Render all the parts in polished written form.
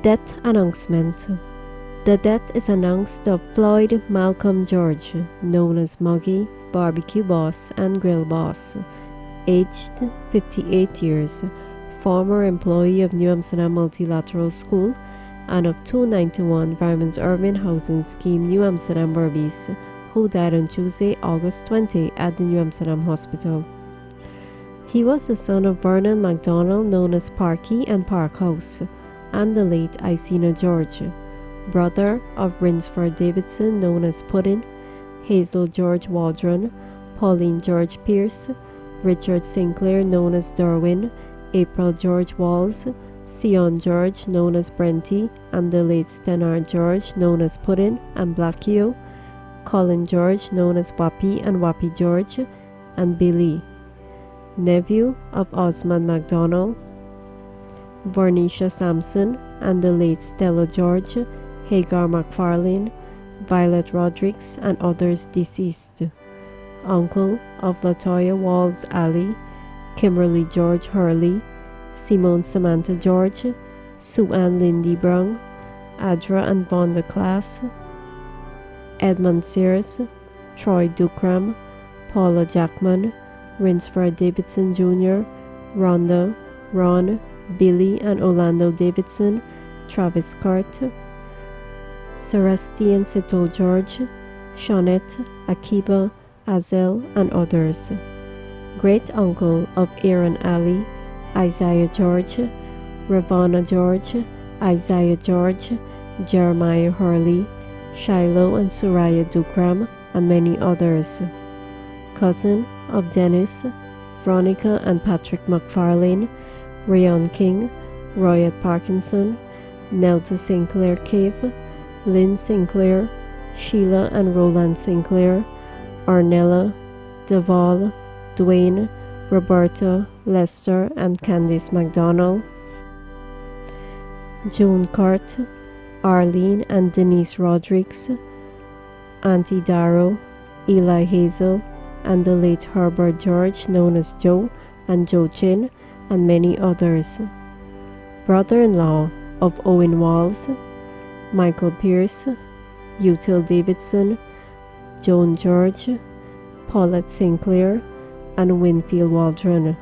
Death announcement. The death is announced of Floyd Malcom George, known as Muggy, barbecue boss and grill boss, aged 58 years, former employee of New Amsterdam Multilateral School and of 291 Vyman's Urban Housing Scheme New Amsterdam Berbice, who died on Tuesday, August 20 at the New Amsterdam Hospital. He was the son of Vernon MacDonald, known as Parky and Parkhouse, and the late Isina George, brother of Rinsford Davidson, known as Puddin, Hazel George Waldron, Pauline George Pierce, Richard Sinclair, known as Darwin, April George Walls, Sion George, known as Brenty, and the late Stenard George, known as Puddin and Blackio, Colin George, known as Wappy and Wappy George, and Billy, nephew of Osmond MacDonald, Vernicia Sampson, and the late Stella George, Hagar McFarlane, Violet Rodrigues, and others deceased. Uncle of Latoya Walls Ali, Kimberly George Hurley, Simone Samantha George, Sue Ann Lindy Brown, Adra and Vonda Class, Edmund Sears, Troy Dukram, Paula Jackman, Rinsford Davidson Jr., Rhonda, Ron, Billy and Orlando Davidson, Travis Cart, Celestine Sito George, Shawnette, Akiba, Azel, and others. Great uncle of Aaron Ali, Isaiah George, Ravana George, Isaiah George, Jeremiah Hurley, Shiloh and Soraya Dukram, and many others. Cousin of Dennis, Veronica and Patrick McFarlane, Rayon King, Royat Parkinson, Nelta Sinclair Cave, Lynn Sinclair, Sheila and Roland Sinclair, Ornella, Deval, Dwayne, Roberta, Lester and Candice MacDonald, June Cart, Arlene and Denise Rodrigues, Auntie Darrow, Eli Hazel, and the late Herbert George, known as Joe, and Joe Chin, and many others. Brother-in-law of Owen Walls, Michael Pierce, Util Davidson, Joan George, Paulette Sinclair, and Winfield Waldron.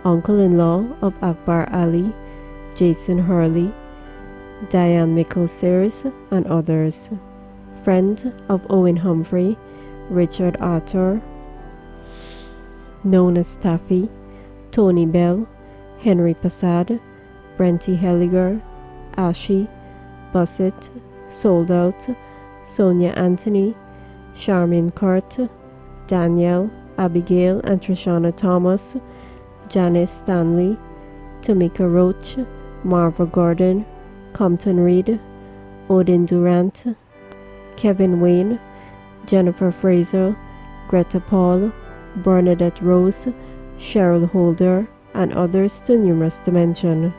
Uncle-in-law of Akbar Ali, Jason Hurley, Diane Michael Sears, and others. Friend of Owen Humphrey, Richard Arthur, known as Staffy, Tony Bell, Henry Passad, Brenty Helliger, Ashy, Bussett, Sold Out, Sonia Anthony, Charmin Cart, Danielle, Abigail and Trishana Thomas, Janice Stanley, Tamika Roach, Marva Gordon, Compton Reed, Odin Durant, Kevin Wayne, Jennifer Fraser, Greta Paul, Bernadette Rose, Cheryl Holder, and others too numerous to mention.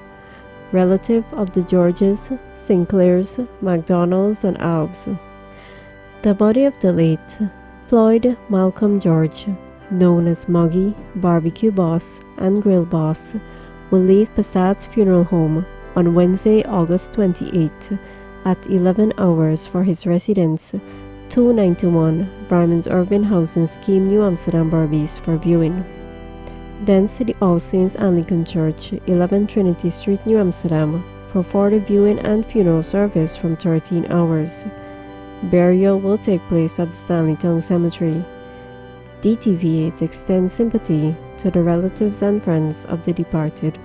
Relative of the Georges, Sinclairs, MacDonalds, and Alves. The body of the late Floyd Malcom George, known as Muggy, barbecue boss and grill boss, will leave Passad's funeral home on Wednesday, August 28 at 11 hours for his residence, 291 Vyman's Urban Housing Scheme, New Amsterdam Berbice, for viewing. Then to the All Saints Anglican Church, 11 Trinity Street, New Amsterdam, for further viewing and funeral service from 13 hours. Burial will take place at the Stanleytown Cemetery. DTV8 extends sympathy to the relatives and friends of the departed.